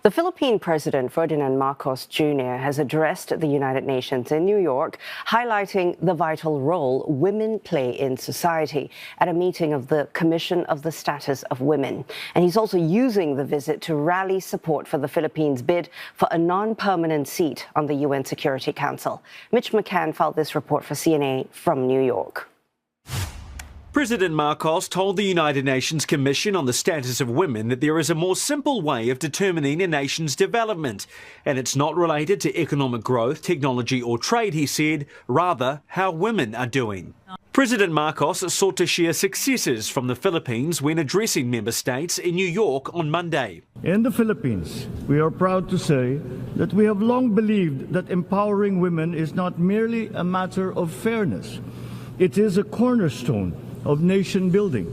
The Philippine President Ferdinand Marcos Jr. has addressed the United Nations in New York, highlighting the vital role women play in society at a meeting of the Commission of the Status of Women. And he's also using the visit to rally support for the Philippines' bid for a non-permanent seat on the UN Security Council. Mitch McCann filed this report for CNA from New York. President Marcos told the United Nations Commission on the Status of Women that there is a more simple way of determining a nation's development, and it's not related to economic growth, technology or trade, he said, rather how women are doing. President Marcos sought to share successes from the Philippines when addressing member states in New York on Monday. In the Philippines, we are proud to say that we have long believed that empowering women is not merely a matter of fairness. It is a cornerstone of nation building.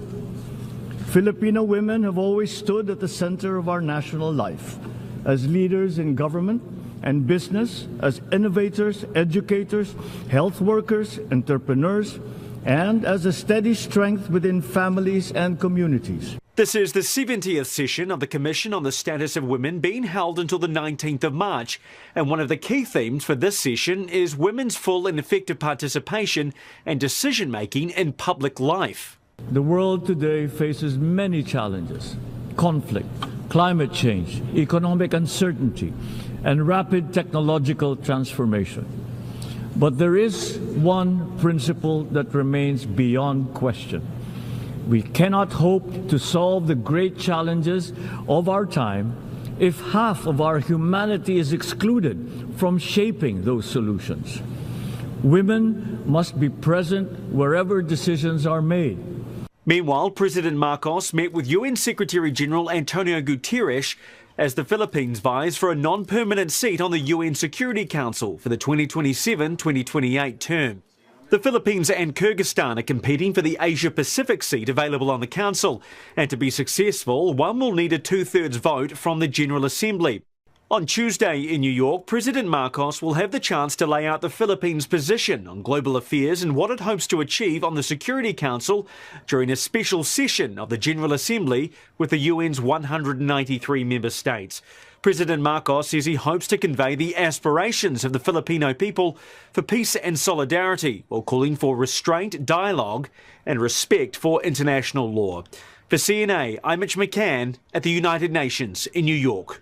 Filipino women have always stood at the center of our national life, as leaders in government and business, as innovators, educators, health workers, entrepreneurs, and as a steady strength within families and communities. This is the 70th session of the Commission on the Status of Women, being held until the 19th of March. And one of the key themes for this session is women's full and effective participation and decision-making in public life. The world today faces many challenges: conflict, climate change, economic uncertainty, and rapid technological transformation. But there is one principle that remains beyond question. We cannot hope to solve the great challenges of our time if half of our humanity is excluded from shaping those solutions. Women must be present wherever decisions are made. Meanwhile, President Marcos met with UN Secretary-General Antonio Guterres as the Philippines vies for a non-permanent seat on the UN Security Council for the 2027-2028 term. The Philippines and Kyrgyzstan are competing for the Asia-Pacific seat available on the Council, and to be successful, one will need a two-thirds vote from the General Assembly. On Tuesday in New York, President Marcos will have the chance to lay out the Philippines' position on global affairs and what it hopes to achieve on the Security Council during a special session of the General Assembly with the UN's 193 member states. President Marcos says he hopes to convey the aspirations of the Filipino people for peace and solidarity, while calling for restraint, dialogue and respect for international law. For CNA, I'm Mitch McCann at the United Nations in New York.